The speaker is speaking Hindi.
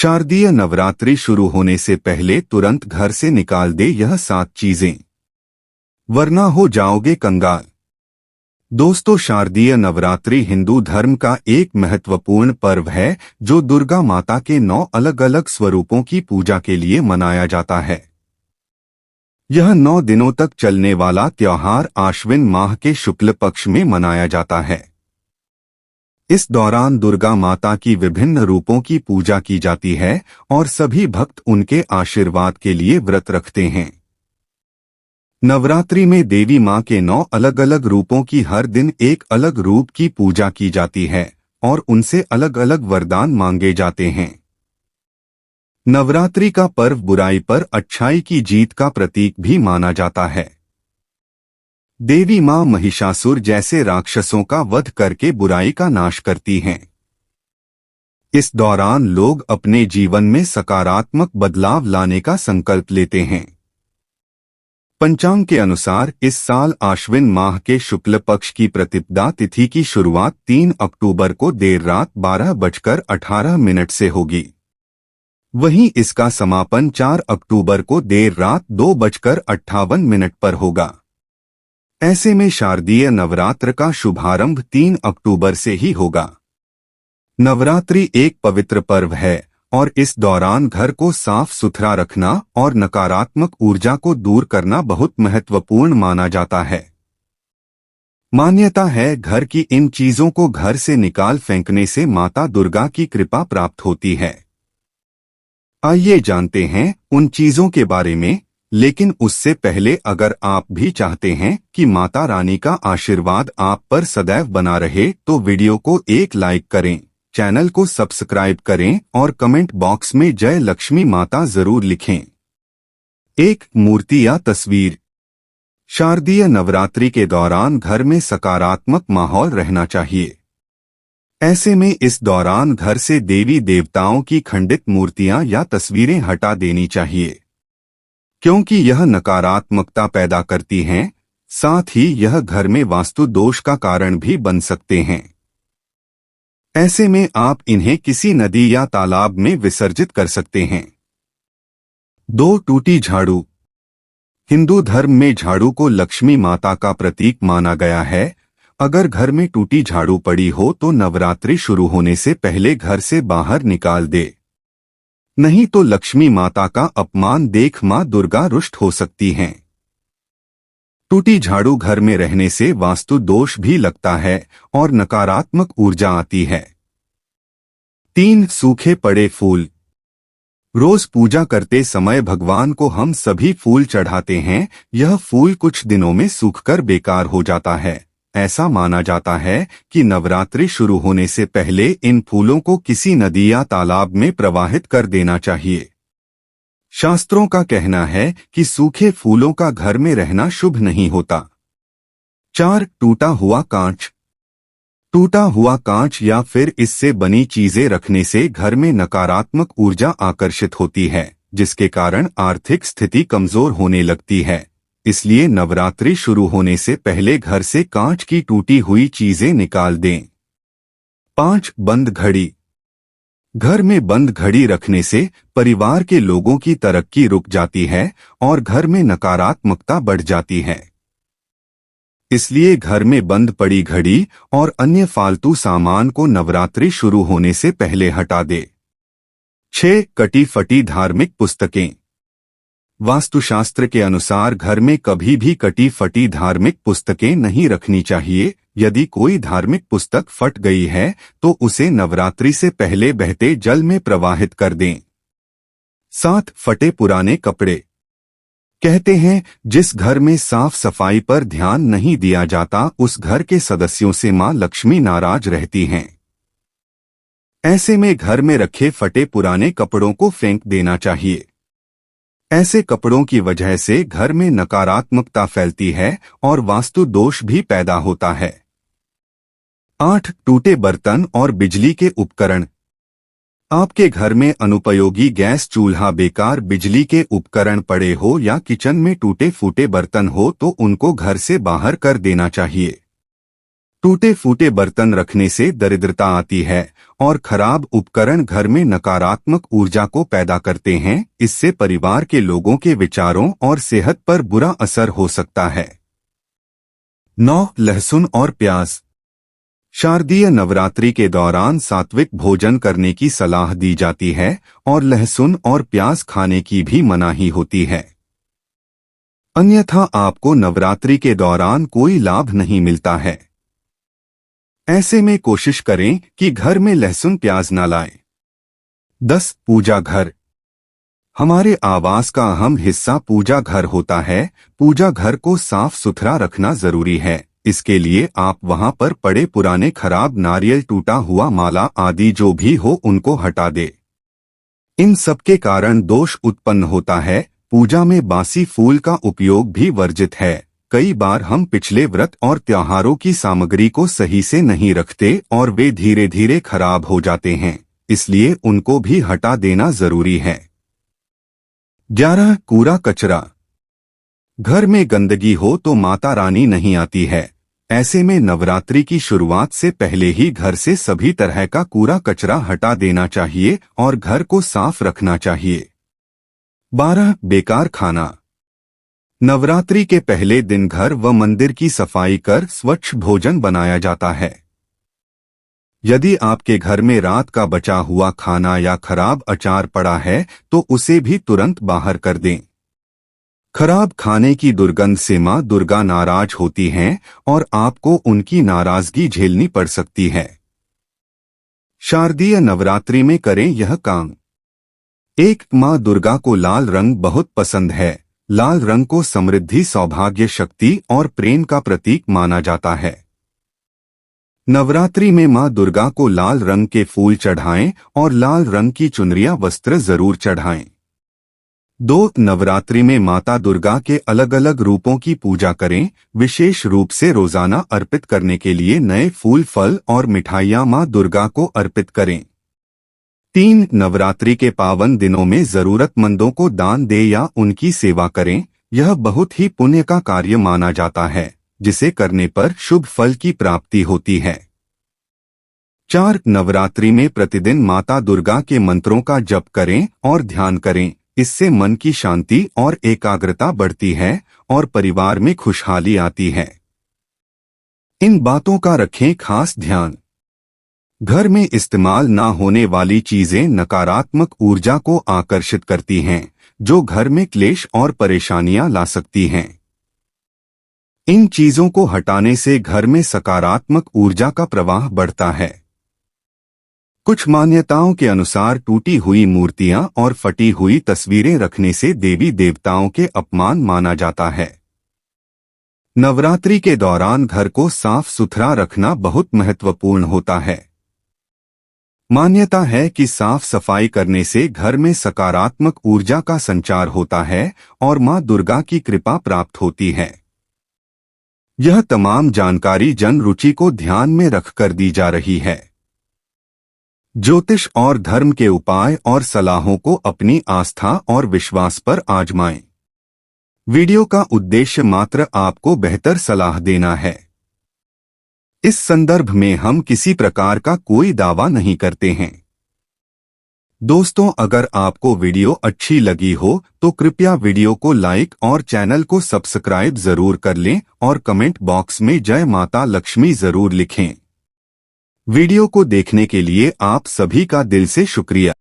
शारदीय नवरात्रि शुरू होने से पहले तुरंत घर से निकाल दे यह 7 चीजें, वरना हो जाओगे कंगाल। दोस्तों, शारदीय नवरात्रि हिंदू धर्म का एक महत्वपूर्ण पर्व है जो दुर्गा माता के 9 अलग अलग स्वरूपों की पूजा के लिए मनाया जाता है। यह 9 दिनों तक चलने वाला त्योहार आश्विन माह के शुक्ल पक्ष में मनाया जाता है। इस दौरान दुर्गा माता की विभिन्न रूपों की पूजा की जाती है और सभी भक्त उनके आशीर्वाद के लिए व्रत रखते हैं। नवरात्रि में देवी मां के 9 अलग अलग रूपों की हर दिन एक अलग रूप की पूजा की जाती है और उनसे अलग अलग वरदान मांगे जाते हैं। नवरात्रि का पर्व बुराई पर अच्छाई की जीत का प्रतीक भी माना जाता है। देवी मां महिषासुर जैसे राक्षसों का वध करके बुराई का नाश करती हैं। इस दौरान लोग अपने जीवन में सकारात्मक बदलाव लाने का संकल्प लेते हैं। पंचांग के अनुसार इस साल आश्विन माह के शुक्ल पक्ष की प्रतिपदा तिथि की शुरुआत 3 अक्टूबर को देर रात 12:18 से होगी। वहीं इसका समापन 4 अक्टूबर को देर रात 2:58 पर होगा। ऐसे में शारदीय नवरात्र का शुभारंभ 3 अक्टूबर से ही होगा। नवरात्रि एक पवित्र पर्व है और इस दौरान घर को साफ सुथरा रखना और नकारात्मक ऊर्जा को दूर करना बहुत महत्वपूर्ण माना जाता है। मान्यता है घर की इन चीजों को घर से निकाल फेंकने से माता दुर्गा की कृपा प्राप्त होती है। आइए जानते हैं उन चीजों के बारे में, लेकिन उससे पहले अगर आप भी चाहते हैं कि माता रानी का आशीर्वाद आप पर सदैव बना रहे तो वीडियो को एक लाइक करें, चैनल को सब्सक्राइब करें और कमेंट बॉक्स में जय लक्ष्मी माता जरूर लिखें। एक मूर्ति या तस्वीर। शारदीय नवरात्रि के दौरान घर में सकारात्मक माहौल रहना चाहिए। ऐसे में इस दौरान घर से देवी देवताओं की खंडित मूर्तियां या तस्वीरें हटा देनी चाहिए, क्योंकि यह नकारात्मकता पैदा करती हैं। साथ ही यह घर में वास्तु दोष का कारण भी बन सकते हैं। ऐसे में आप इन्हें किसी नदी या तालाब में विसर्जित कर सकते हैं। 2 टूटी झाड़ू। हिंदू धर्म में झाड़ू को लक्ष्मी माता का प्रतीक माना गया है। अगर घर में टूटी झाड़ू पड़ी हो तो नवरात्रि शुरू होने से पहले घर से बाहर निकाल दे, नहीं तो लक्ष्मी माता का अपमान देख मां दुर्गा रुष्ट हो सकती हैं। टूटी झाड़ू घर में रहने से वास्तु दोष भी लगता है और नकारात्मक ऊर्जा आती है। 3 सूखे पड़े फूल। रोज पूजा करते समय भगवान को हम सभी फूल चढ़ाते हैं। यह फूल कुछ दिनों में सूखकर बेकार हो जाता है। ऐसा माना जाता है कि नवरात्रि शुरू होने से पहले इन फूलों को किसी नदी या तालाब में प्रवाहित कर देना चाहिए। शास्त्रों का कहना है कि सूखे फूलों का घर में रहना शुभ नहीं होता। 4 टूटा हुआ कांच। टूटा हुआ कांच या फिर इससे बनी चीजें रखने से घर में नकारात्मक ऊर्जा आकर्षित होती है, जिसके कारण आर्थिक स्थिति कमजोर होने लगती है। इसलिए नवरात्रि शुरू होने से पहले घर से कांच की टूटी हुई चीजें निकाल दें। 5 बंद घड़ी। घर में बंद घड़ी रखने से परिवार के लोगों की तरक्की रुक जाती है और घर में नकारात्मकता बढ़ जाती है। इसलिए घर में बंद पड़ी घड़ी और अन्य फालतू सामान को नवरात्रि शुरू होने से पहले हटा दे। 6 कटी फटी धार्मिक पुस्तकें। वास्तुशास्त्र के अनुसार घर में कभी भी कटी फटी धार्मिक पुस्तकें नहीं रखनी चाहिए। यदि कोई धार्मिक पुस्तक फट गई है तो उसे नवरात्रि से पहले बहते जल में प्रवाहित कर दें। 7 फटे पुराने कपड़े। कहते हैं जिस घर में साफ सफाई पर ध्यान नहीं दिया जाता उस घर के सदस्यों से मां लक्ष्मी नाराज रहती हैं। ऐसे में घर में रखे फटे पुराने कपड़ों को फेंक देना चाहिए। ऐसे कपड़ों की वजह से घर में नकारात्मकता फैलती है और वास्तु दोष भी पैदा होता है। 8 टूटे बर्तन और बिजली के उपकरण। आपके घर में अनुपयोगी गैस चूल्हा, बेकार बिजली के उपकरण पड़े हो या किचन में टूटे फूटे बर्तन हो तो उनको घर से बाहर कर देना चाहिए। टूटे फूटे बर्तन रखने से दरिद्रता आती है और खराब उपकरण घर में नकारात्मक ऊर्जा को पैदा करते हैं। इससे परिवार के लोगों के विचारों और सेहत पर बुरा असर हो सकता है। 9. लहसुन और प्याज। शारदीय नवरात्रि के दौरान सात्विक भोजन करने की सलाह दी जाती है और लहसुन और प्याज खाने की भी मनाही होती है। अन्यथा आपको नवरात्रि के दौरान कोई लाभ नहीं मिलता है। ऐसे में कोशिश करें कि घर में लहसुन प्याज न लाएं। 10. पूजा घर। हमारे आवास का अहम हिस्सा पूजा घर होता है। पूजा घर को साफ सुथरा रखना जरूरी है। इसके लिए आप वहां पर पड़े पुराने खराब नारियल, टूटा हुआ माला आदि जो भी हो उनको हटा दे। इन सब के कारण दोष उत्पन्न होता है। पूजा में बासी फूल का उपयोग भी वर्जित है। कई बार हम पिछले व्रत और त्योहारों की सामग्री को सही से नहीं रखते और वे धीरे धीरे खराब हो जाते हैं, इसलिए उनको भी हटा देना जरूरी है। 11. कूड़ा कचरा। घर में गंदगी हो तो माता रानी नहीं आती है। ऐसे में नवरात्रि की शुरुआत से पहले ही घर से सभी तरह का कूड़ा कचरा हटा देना चाहिए और घर को साफ रखना चाहिए। 12. बेकार खाना। नवरात्रि के पहले दिन घर व मंदिर की सफाई कर स्वच्छ भोजन बनाया जाता है। यदि आपके घर में रात का बचा हुआ खाना या खराब अचार पड़ा है तो उसे भी तुरंत बाहर कर दें। खराब खाने की दुर्गंध से मां दुर्गा नाराज होती हैं और आपको उनकी नाराजगी झेलनी पड़ सकती है। शारदीय नवरात्रि में करें यह काम। 1. मां दुर्गा को लाल रंग बहुत पसंद है। लाल रंग को समृद्धि, सौभाग्य, शक्ति और प्रेम का प्रतीक माना जाता है। नवरात्रि में मां दुर्गा को लाल रंग के फूल चढ़ाएं और लाल रंग की चुनरिया वस्त्र जरूर चढ़ाएं। 2. नवरात्रि में माता दुर्गा के अलग अलग रूपों की पूजा करें। विशेष रूप से रोजाना अर्पित करने के लिए नए फूल, फल और मिठाइयां मां दुर्गा को अर्पित करें। 3. नवरात्रि के पावन दिनों में जरूरतमंदों को दान दें या उनकी सेवा करें। यह बहुत ही पुण्य का कार्य माना जाता है, जिसे करने पर शुभ फल की प्राप्ति होती है। 4. नवरात्रि में प्रतिदिन माता दुर्गा के मंत्रों का जप करें और ध्यान करें। इससे मन की शांति और एकाग्रता बढ़ती है और परिवार में खुशहाली आती है। इन बातों का रखें खास ध्यान। घर में इस्तेमाल ना होने वाली चीजें नकारात्मक ऊर्जा को आकर्षित करती हैं, जो घर में क्लेश और परेशानियां ला सकती हैं। इन चीजों को हटाने से घर में सकारात्मक ऊर्जा का प्रवाह बढ़ता है। कुछ मान्यताओं के अनुसार टूटी हुई मूर्तियां और फटी हुई तस्वीरें रखने से देवी देवताओं के अपमान माना जाता है। नवरात्रि के दौरान घर को साफ सुथरा रखना बहुत महत्वपूर्ण होता है। मान्यता है कि साफ सफाई करने से घर में सकारात्मक ऊर्जा का संचार होता है और मां दुर्गा की कृपा प्राप्त होती है। यह तमाम जानकारी जन रुचि को ध्यान में रखकर दी जा रही है। ज्योतिष और धर्म के उपाय और सलाहों को अपनी आस्था और विश्वास पर आजमाएं। वीडियो का उद्देश्य मात्र आपको बेहतर सलाह देना है। इस संदर्भ में हम किसी प्रकार का कोई दावा नहीं करते हैं। दोस्तों, अगर आपको वीडियो अच्छी लगी हो तो कृपया वीडियो को लाइक और चैनल को सब्सक्राइब जरूर कर लें और कमेंट बॉक्स में जय माता लक्ष्मी जरूर लिखें। वीडियो को देखने के लिए आप सभी का दिल से शुक्रिया।